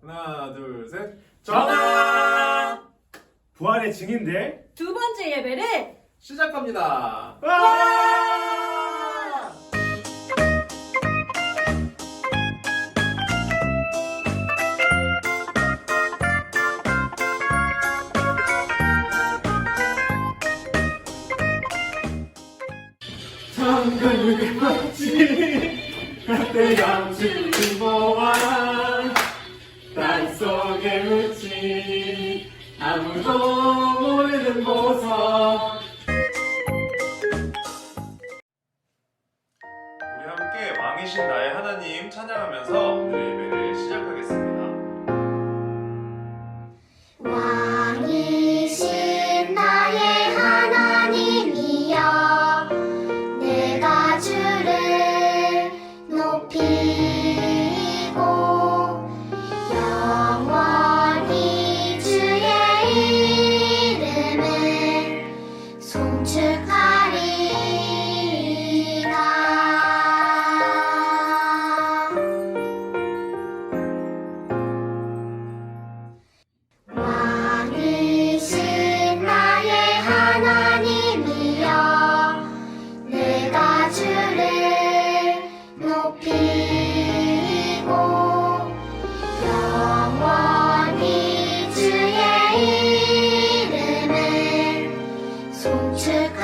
하나, 둘, 셋. 전화! 부활의 증인들 두 번째 예배를 시작합니다. 와! 장관을 맞지 그때 양식을 모아 땅속에 묻힌 아무도 모르는 보석. 우리 함께 왕이신 나의 하나님 찬양하면서 오늘의 예배를 시작하겠습니다. 왕이신 나의 하나님이여 내가 주를 높이고 영원히 주의 이름을 송축하리라. 왕이신 나의 하나님이여 내가 주를 높이고 영원히 주의 이름을 송축하리라.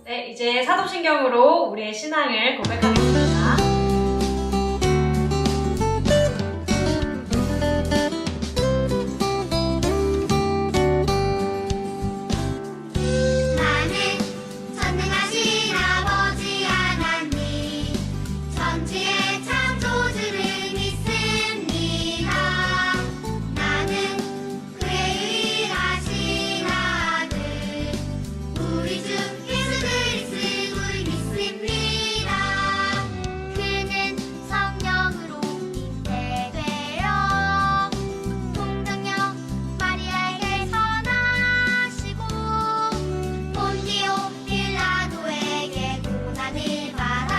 네, 이제 사도신경으로 우리의 신앙을 고백하겠습니다. 나는 전능하신 아버지 하나님 천지의 창조주를 믿습니다. 나는 그의 유일하신 아들 우리 주 예수 그리스도를 믿습니다. 그는 성령으로 잉태되어 동정녀 마리아에게서 나시고 본디오 빌라도에게 고난을 받아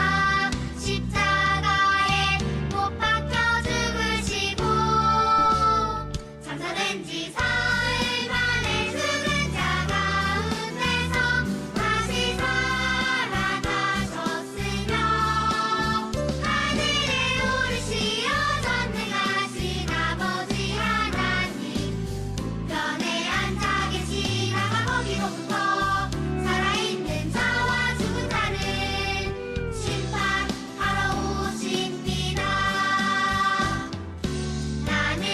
십자가에 못 박혀 죽으시고 장사된 지 사흘 만에 죽은 자 가운데서 다시 살아나셨으며 하늘에 오르시어 전능하신 아버지 하나님 우편에 앉아 계시다가 거기로부터 살아있는 자와 죽은 자를 심판하러 오십니다. 나는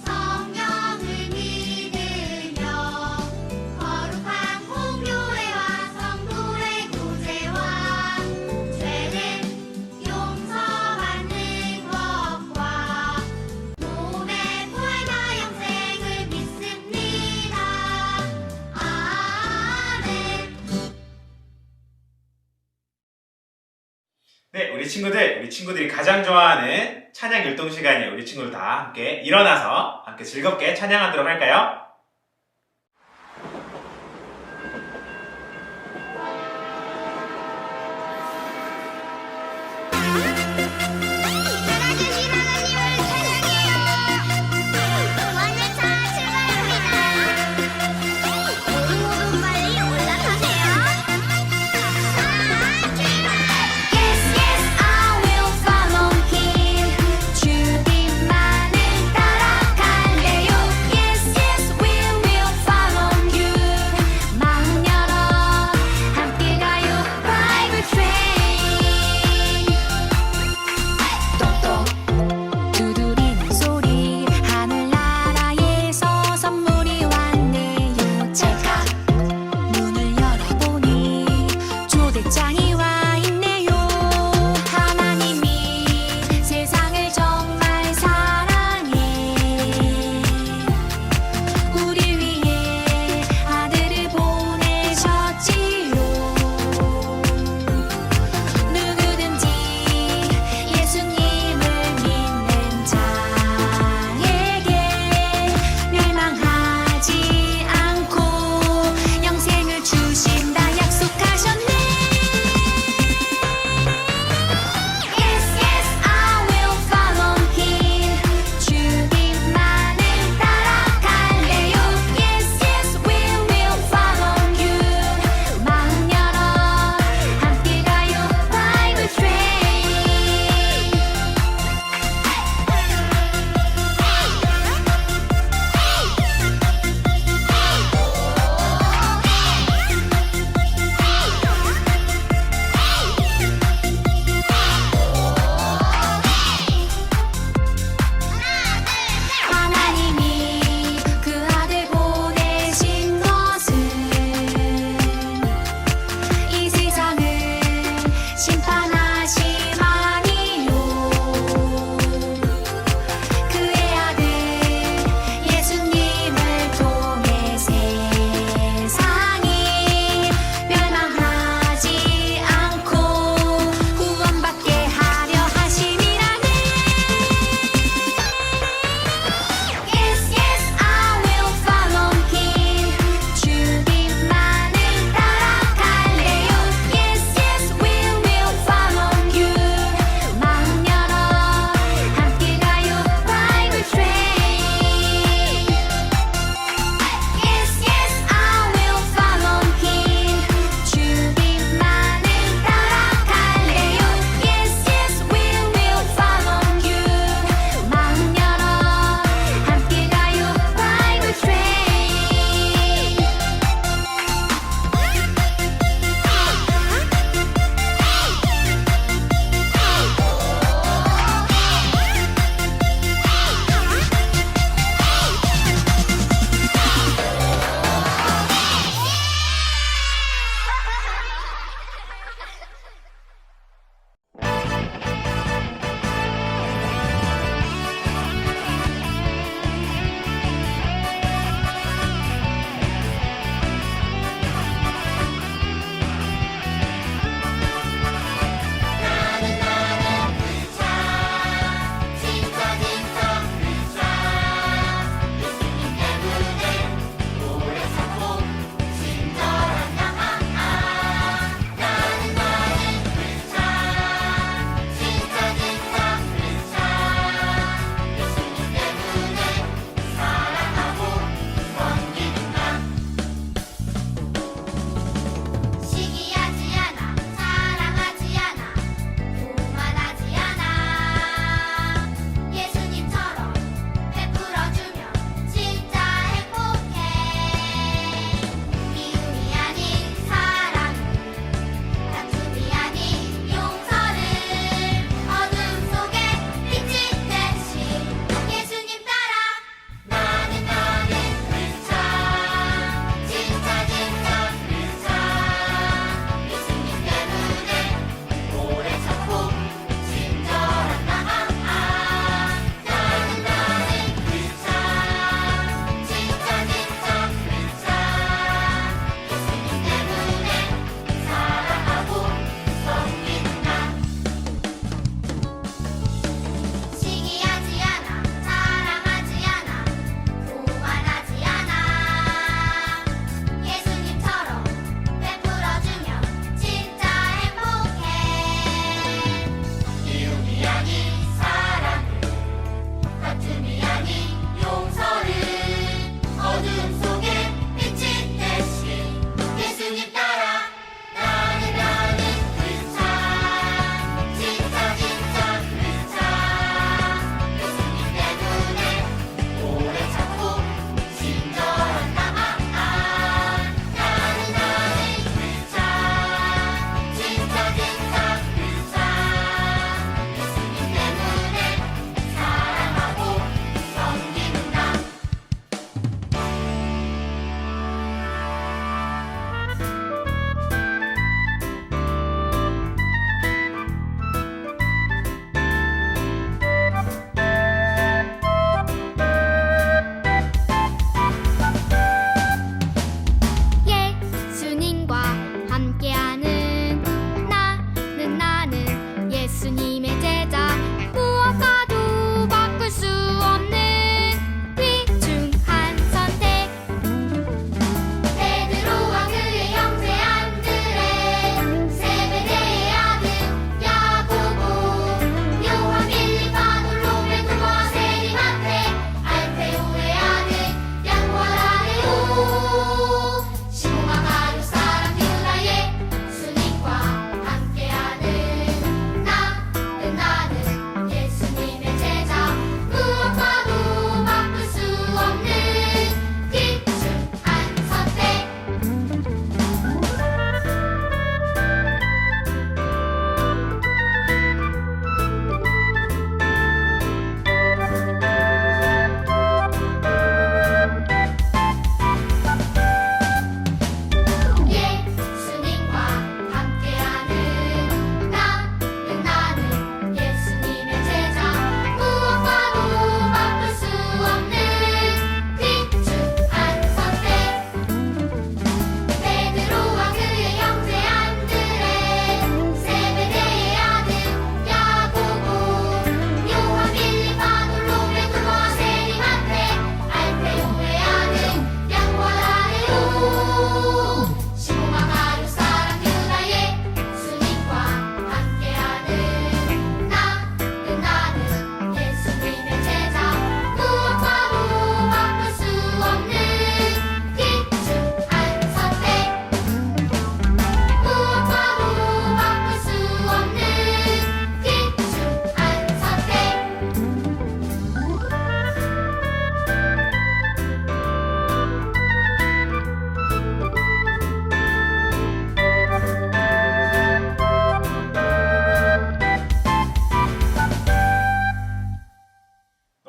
성령을 믿으며 거룩한 공교회와 성도의 교제와 죄를 용서받는 것과 몸의 부활과 영생을 믿습니다. 아멘. 네, 우리 친구들이 가장 좋아하는 찬양 율동 시간이에요. 우리 친구들 다 함께 일어나서 함께 즐겁게 찬양하도록 할까요? 살아계신 하나님을 찬양해요. 응원열차 출발합니다. 모두 빨리 올라타세요. Yes, yes, I will follow him. 주님만을 따라갈래요. Yes, yes,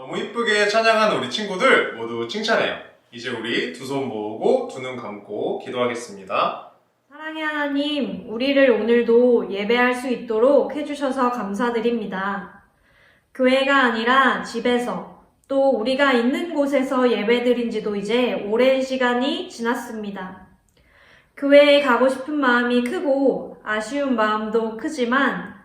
너무 이쁘게 찬양한 우리 친구들 모두 칭찬해요. 이제 우리 두 손 모으고 두 눈 감고 기도하겠습니다. 사랑의 하나님, 우리를 오늘도 예배할 수 있도록 해주셔서 감사드립니다. 교회가 아니라 집에서 또 우리가 있는 곳에서 예배드린 지도 이제 오랜 시간이 지났습니다. 교회에 가고 싶은 마음이 크고 아쉬운 마음도 크지만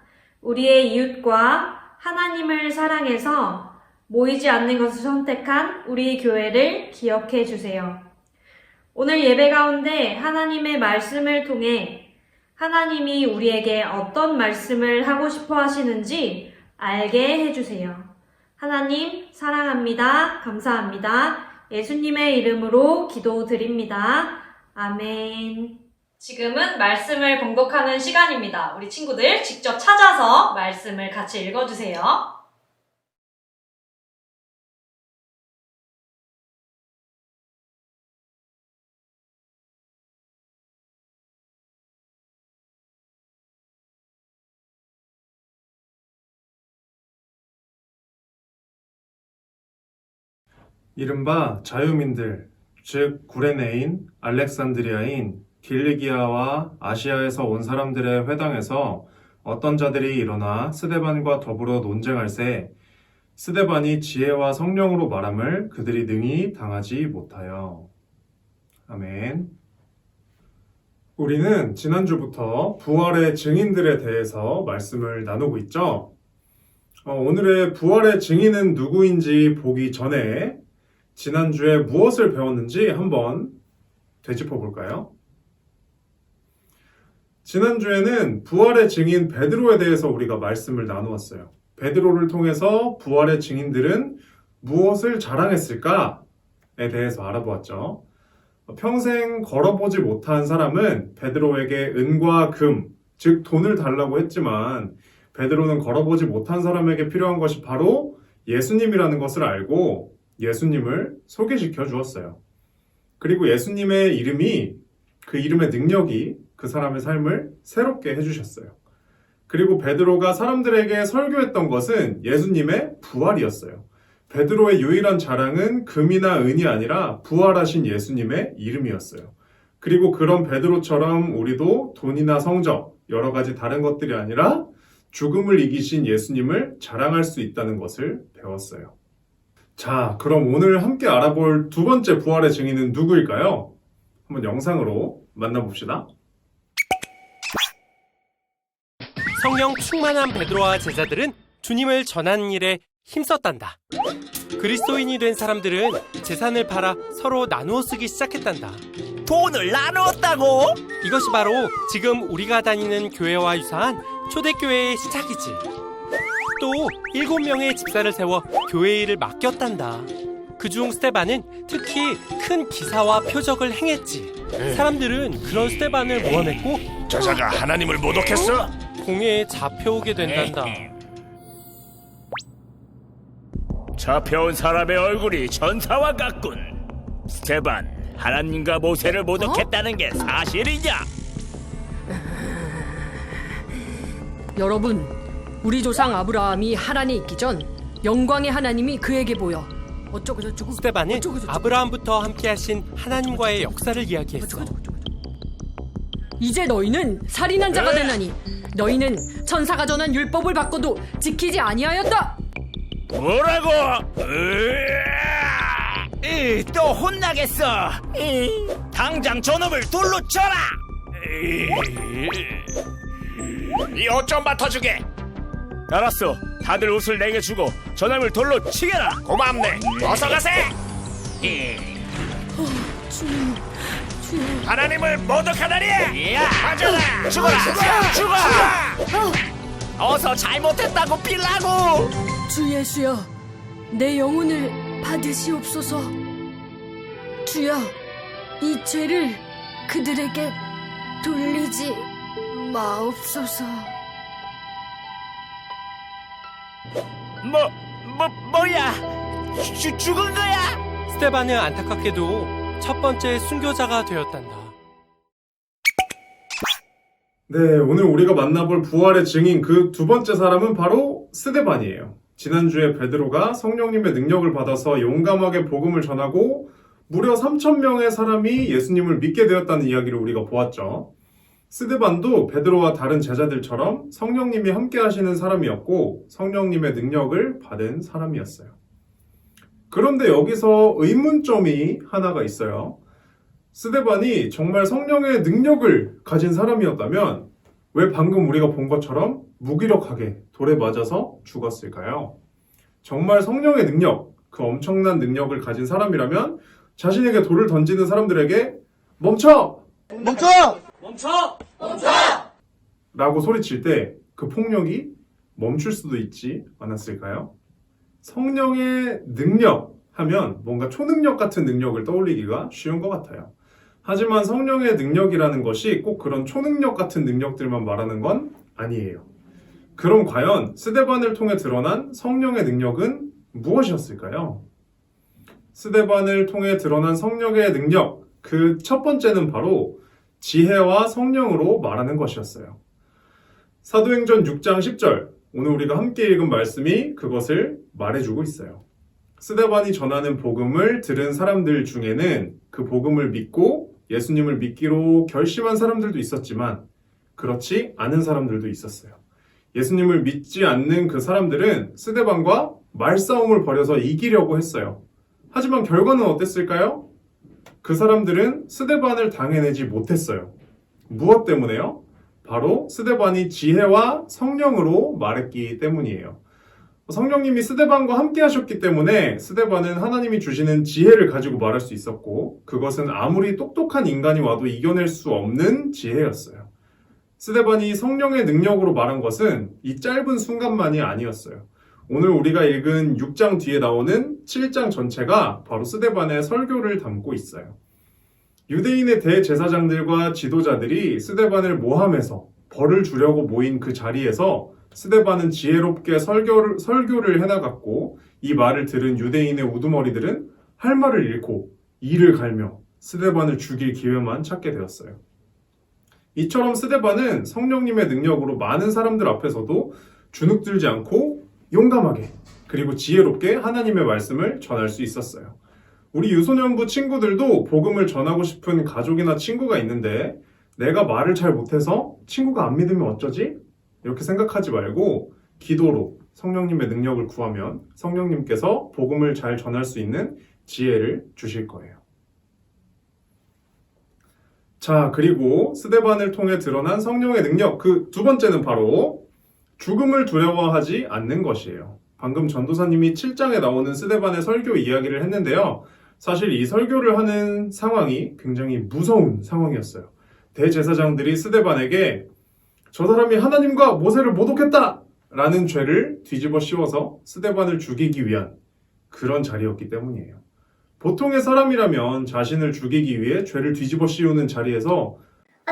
우리의 이웃과 하나님을 사랑해서 모이지 않는 것을 선택한 우리 교회를 기억해 주세요. 오늘 예배 가운데 하나님의 말씀을 통해 하나님이 우리에게 어떤 말씀을 하고 싶어 하시는지 알게 해주세요. 하나님 사랑합니다. 감사합니다. 예수님의 이름으로 기도드립니다. 아멘. 지금은 말씀을 봉독하는 시간입니다. 우리 친구들 직접 찾아서 말씀을 같이 읽어주세요. 이른바 자유민들, 즉 구레네인, 알렉산드리아인, 길리기아와 아시아에서 온 사람들의 회당에서 어떤 자들이 일어나 스데반과 더불어 논쟁할세 스데반이 지혜와 성령으로 말함을 그들이 능히 당하지 못하여. 아멘. 우리는 지난주부터 부활의 증인들에 대해서 말씀을 나누고 있죠. 오늘의 부활의 증인은 누구인지 보기 전에 지난주에 무엇을 배웠는지 한번 되짚어 볼까요? 지난주에는 부활의 증인 베드로에 대해서 우리가 말씀을 나누었어요. 베드로를 통해서 부활의 증인들은 무엇을 자랑했을까에 대해서 알아보았죠. 평생 걸어보지 못한 사람은 베드로에게 은과 금, 즉 돈을 달라고 했지만 베드로는 걸어보지 못한 사람에게 필요한 것이 바로 예수님이라는 것을 알고 예수님을 소개시켜 주었어요. 그리고 예수님의 이름이, 그 이름의 능력이 그 사람의 삶을 새롭게 해주셨어요. 그리고 베드로가 사람들에게 설교했던 것은 예수님의 부활이었어요. 베드로의 유일한 자랑은 금이나 은이 아니라 부활하신 예수님의 이름이었어요. 그리고 그런 베드로처럼 우리도 돈이나 성적, 여러 가지 다른 것들이 아니라 죽음을 이기신 예수님을 자랑할 수 있다는 것을 배웠어요. 자, 그럼 오늘 함께 알아볼 두 번째 부활의 증인은 누구일까요? 한번 영상으로 만나봅시다. 성령 충만한 베드로와 제자들은 주님을 전하는 일에 힘썼단다. 그리스도인이 된 사람들은 재산을 팔아 서로 나누어 쓰기 시작했단다. 돈을 나누었다고? 이것이 바로 지금 우리가 다니는 교회와 유사한 초대교회의 시작이지. 또 7명의 집사를 세워 교회 일을 맡겼단다. 그중 스데반은 특히 큰 기사와 표적을 행했지. 사람들은 그런 스데반을 모함했고 저자가 하나님을 모독했어? 공회에 잡혀오게 된단다. 잡혀온 사람의 얼굴이 전사와 같군. 스데반, 하나님과 모세를 모독했다는 게 사실이냐? 여러분, 우리 조상 아브라함이 하란에 있기 전 영광의 하나님이 그에게 보여 어쩌고저쩌고 스데반은 어쩌고저쩌고. 아브라함부터 함께하신 하나님과의 역사를 이야기했어. 이제 너희는 살인한 자가 되나니 너희는 천사가 전한 율법을 바꿔도 지키지 아니하였다. 뭐라고? 또 혼나겠어. 당장 저놈을 돌로 쳐라. 이 옷 좀 맡아주게. 알았어. 다들 옷을 내게 주고 저놈을 돌로 치게라. 고맙네. 어서 가세. 주님. 하나님을 모독하다니. 맞아라. 죽어라. 죽어. 어서 잘못했다고 빌라고. 주 예수여, 내 영혼을 받으시옵소서. 주여, 이 죄를 그들에게 돌리지 마옵소서. 뭐야? 죽은 거야? 스데반은 안타깝게도 첫 번째 순교자가 되었단다. 네, 오늘 우리가 만나볼 부활의 증인 그 두 번째 사람은 바로 스데반이에요. 지난주에 베드로가 성령님의 능력을 받아서 용감하게 복음을 전하고 무려 3,000명의 사람이 예수님을 믿게 되었다는 이야기를 우리가 보았죠. 스데반도 베드로와 다른 제자들처럼 성령님이 함께 하시는 사람이었고 성령님의 능력을 받은 사람이었어요. 그런데 여기서 의문점이 하나가 있어요. 스데반이 정말 성령의 능력을 가진 사람이었다면 왜 방금 우리가 본 것처럼 무기력하게 돌에 맞아서 죽었을까요? 정말 성령의 능력, 그 엄청난 능력을 가진 사람이라면 자신에게 돌을 던지는 사람들에게 멈춰! 라고 소리칠 때 그 폭력이 멈출 수도 있지 않았을까요? 성령의 능력 하면 뭔가 초능력 같은 능력을 떠올리기가 쉬운 것 같아요. 하지만 성령의 능력이라는 것이 꼭 그런 초능력 같은 능력들만 말하는 건 아니에요. 그럼 과연 스데반을 통해 드러난 성령의 능력은 무엇이었을까요? 스데반을 통해 드러난 성령의 능력, 그 첫 번째는 바로 지혜와 성령으로 말하는 것이었어요. 사도행전 6장 10절, 오늘 우리가 함께 읽은 말씀이 그것을 말해주고 있어요. 스데반이 전하는 복음을 들은 사람들 중에는 그 복음을 믿고 예수님을 믿기로 결심한 사람들도 있었지만 그렇지 않은 사람들도 있었어요. 예수님을 믿지 않는 그 사람들은 스데반과 말싸움을 벌여서 이기려고 했어요. 하지만 결과는 어땠을까요? 그 사람들은 스데반을 당해내지 못했어요. 무엇 때문에요? 바로 스데반이 지혜와 성령으로 말했기 때문이에요. 성령님이 스데반과 함께 하셨기 때문에 스데반은 하나님이 주시는 지혜를 가지고 말할 수 있었고 그것은 아무리 똑똑한 인간이 와도 이겨낼 수 없는 지혜였어요. 스데반이 성령의 능력으로 말한 것은 이 짧은 순간만이 아니었어요. 오늘 우리가 읽은 6장 뒤에 나오는 7장 전체가 바로 스데반의 설교를 담고 있어요. 유대인의 대제사장들과 지도자들이 스데반을 모함해서 벌을 주려고 모인 그 자리에서 스데반은 지혜롭게 설교를 해나갔고 이 말을 들은 유대인의 우두머리들은 할 말을 잃고 이를 갈며 스데반을 죽일 기회만 찾게 되었어요. 이처럼 스데반은 성령님의 능력으로 많은 사람들 앞에서도 주눅들지 않고 용감하게 그리고 지혜롭게 하나님의 말씀을 전할 수 있었어요. 우리 유소년부 친구들도 복음을 전하고 싶은 가족이나 친구가 있는데 내가 말을 잘 못해서 친구가 안 믿으면 어쩌지? 이렇게 생각하지 말고 기도로 성령님의 능력을 구하면 성령님께서 복음을 잘 전할 수 있는 지혜를 주실 거예요. 자, 그리고 스데반을 통해 드러난 성령의 능력, 그 두 번째는 바로 죽음을 두려워하지 않는 것이에요. 방금 전도사님이 7장에 나오는 스데반의 설교 이야기를 했는데요. 사실 이 설교를 하는 상황이 굉장히 무서운 상황이었어요. 대제사장들이 스데반에게 저 사람이 하나님과 모세를 모독했다! 라는 죄를 뒤집어 씌워서 스데반을 죽이기 위한 그런 자리였기 때문이에요. 보통의 사람이라면 자신을 죽이기 위해 죄를 뒤집어 씌우는 자리에서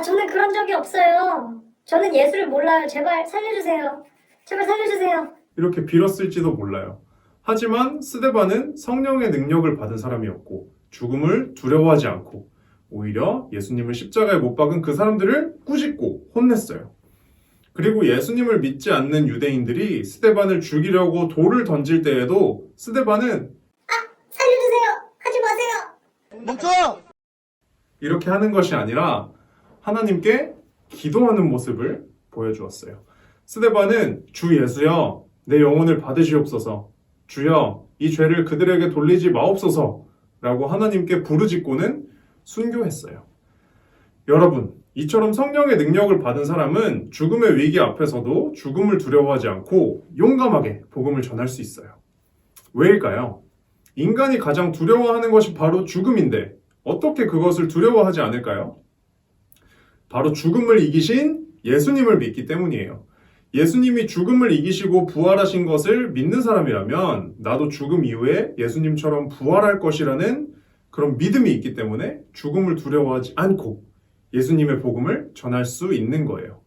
저는 그런 적이 없어요. 저는 예수를 몰라요. 제발 살려주세요. 제발 살려주세요. 이렇게 빌었을지도 몰라요. 하지만 스데반은 성령의 능력을 받은 사람이었고 죽음을 두려워하지 않고 오히려 예수님을 십자가에 못 박은 그 사람들을 꾸짖고 혼냈어요. 그리고 예수님을 믿지 않는 유대인들이 스데반을 죽이려고 돌을 던질 때에도 스데반은 살려주세요. 하지 마세요. 멈춰! 이렇게 하는 것이 아니라 하나님께 기도하는 모습을 보여주었어요. 스데반은 주 예수여 내 영혼을 받으시옵소서, 주여 이 죄를 그들에게 돌리지 마옵소서 라고 하나님께 부르짖고는 순교했어요. 여러분, 이처럼 성령의 능력을 받은 사람은 죽음의 위기 앞에서도 죽음을 두려워하지 않고 용감하게 복음을 전할 수 있어요. 왜일까요? 인간이 가장 두려워하는 것이 바로 죽음인데 어떻게 그것을 두려워하지 않을까요? 바로 죽음을 이기신 예수님을 믿기 때문이에요. 예수님이 죽음을 이기시고 부활하신 것을 믿는 사람이라면 나도 죽음 이후에 예수님처럼 부활할 것이라는 그런 믿음이 있기 때문에 죽음을 두려워하지 않고 예수님의 복음을 전할 수 있는 거예요.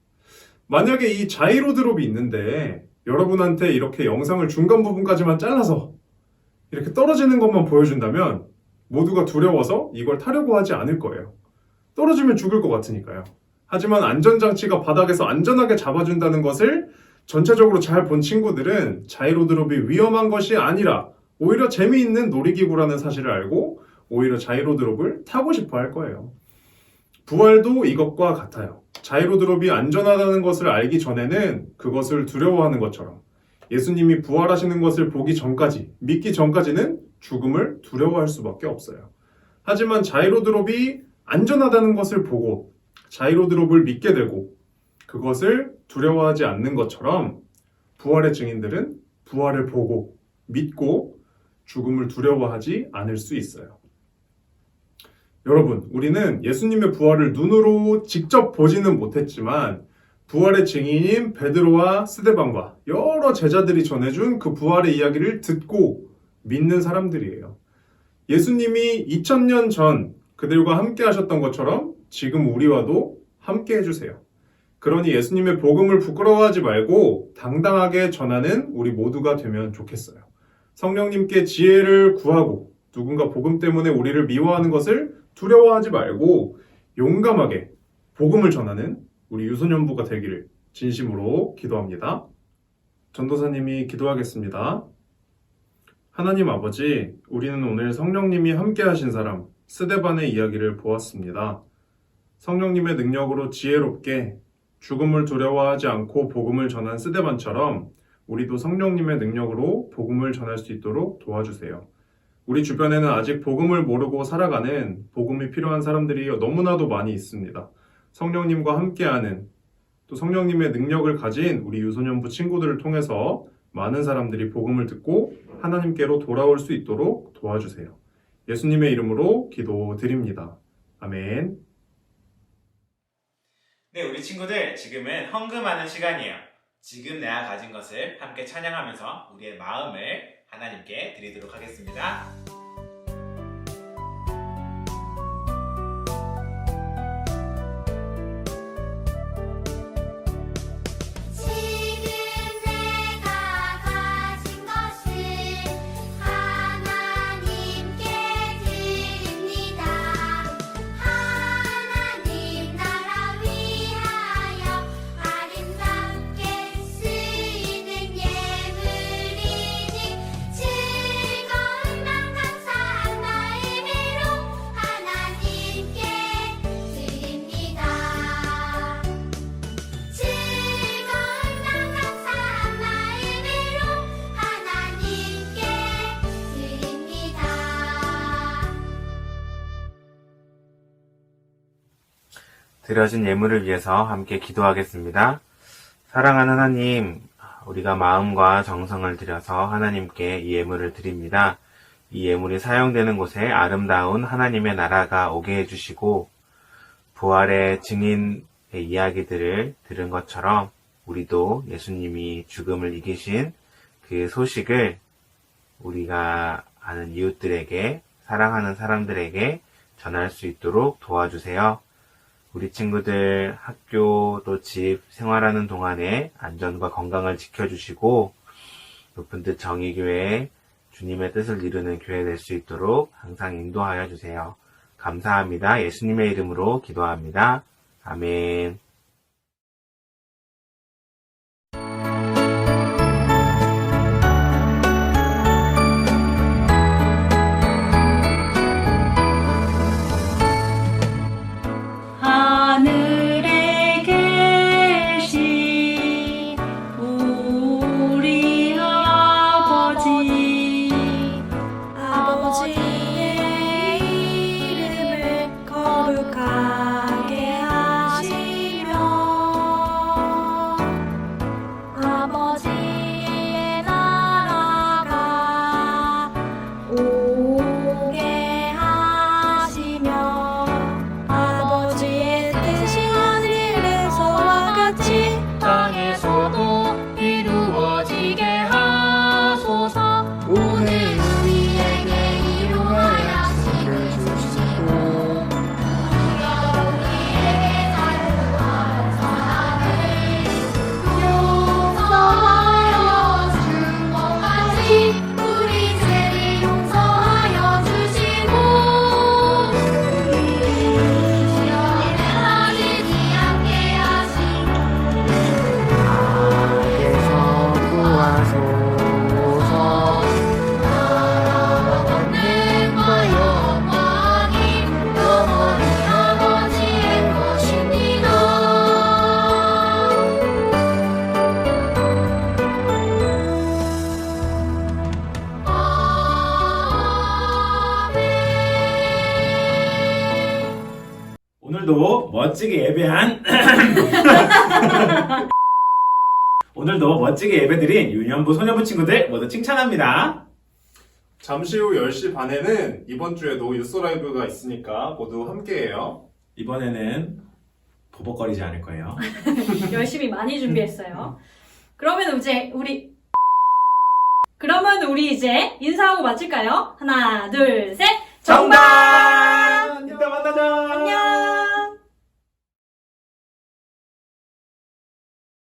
만약에 이 자이로 드롭이 있는데 여러분한테 이렇게 영상을 중간 부분까지만 잘라서 이렇게 떨어지는 것만 보여준다면 모두가 두려워서 이걸 타려고 하지 않을 거예요. 떨어지면 죽을 것 같으니까요. 하지만 안전장치가 바닥에서 안전하게 잡아준다는 것을 전체적으로 잘 본 친구들은 자이로드롭이 위험한 것이 아니라 오히려 재미있는 놀이기구라는 사실을 알고 오히려 자이로드롭을 타고 싶어 할 거예요. 부활도 이것과 같아요. 자이로드롭이 안전하다는 것을 알기 전에는 그것을 두려워하는 것처럼 예수님이 부활하시는 것을 보기 전까지, 믿기 전까지는 죽음을 두려워할 수밖에 없어요. 하지만 자이로드롭이 안전하다는 것을 보고 자이로드롭을 믿게 되고 그것을 두려워하지 않는 것처럼 부활의 증인들은 부활을 보고 믿고 죽음을 두려워하지 않을 수 있어요. 여러분, 우리는 예수님의 부활을 눈으로 직접 보지는 못했지만 부활의 증인인 베드로와 스데반과 여러 제자들이 전해준 그 부활의 이야기를 듣고 믿는 사람들이에요. 예수님이 2000년 전 그들과 함께 하셨던 것처럼 지금 우리와도 함께 해주세요. 그러니 예수님의 복음을 부끄러워하지 말고 당당하게 전하는 우리 모두가 되면 좋겠어요. 성령님께 지혜를 구하고 누군가 복음 때문에 우리를 미워하는 것을 두려워하지 말고 용감하게 복음을 전하는 우리 유소년부가 되기를 진심으로 기도합니다. 전도사님이 기도하겠습니다. 하나님 아버지, 우리는 오늘 성령님이 함께 하신 사람 스데반의 이야기를 보았습니다. 성령님의 능력으로 지혜롭게 죽음을 두려워하지 않고 복음을 전한 스데반처럼 우리도 성령님의 능력으로 복음을 전할 수 있도록 도와주세요. 우리 주변에는 아직 복음을 모르고 살아가는 복음이 필요한 사람들이 너무나도 많이 있습니다. 성령님과 함께하는 또 성령님의 능력을 가진 우리 유소년부 친구들을 통해서 많은 사람들이 복음을 듣고 하나님께로 돌아올 수 있도록 도와주세요. 예수님의 이름으로 기도드립니다. 아멘. 네, 우리 친구들, 지금은 헌금하는 시간이에요. 지금 내가 가진 것을 함께 찬양하면서 우리의 마음을 하나님께 드리도록 하겠습니다. 지금 내가 가진 것을 하나님께 드립니다. 하나님 나라 위하여 아름답게 쓰이는 예물이니 즐거운 맘 감사한 마음으로 하나님께 드립니다. 즐거운 맘 감사한 마음으로 하나님께 드립니다. 드려진 예물을 위해서 함께 기도하겠습니다. 사랑하는 하나님, 우리가 마음과 정성을 들여서 하나님께 이 예물을 드립니다. 이 예물이 사용되는 곳에 아름다운 하나님의 나라가 오게 해주시고 부활의 증인의 이야기들을 들은 것처럼 우리도 예수님이 죽음을 이기신 그 소식을 우리가 아는 이웃들에게, 사랑하는 사람들에게 전할 수 있도록 도와주세요. 우리 친구들 학교 또 집 생활하는 동안에 안전과 건강을 지켜주시고 높은 뜻 정의교회 주님의 뜻을 이루는 교회 될 수 있도록 항상 인도하여 주세요. 감사합니다. 예수님의 이름으로 기도합니다. 아멘. 하늘에 계신 우리 아버지, 아버지의 이름을 거룩하게 하시며 오늘도 멋지게 예배한 오늘도 멋지게 예배드린 유년부 소년부 친구들 모두 칭찬합니다. 잠시 후 10시 반에는 이번 주에도 유소 라이브가 있으니까 모두 함께해요. 이번에는 버벅거리지 않을 거예요. 열심히 많이 준비했어요. 그러면 이제 인사하고 마칠까요? 하나, 둘, 셋. 정답!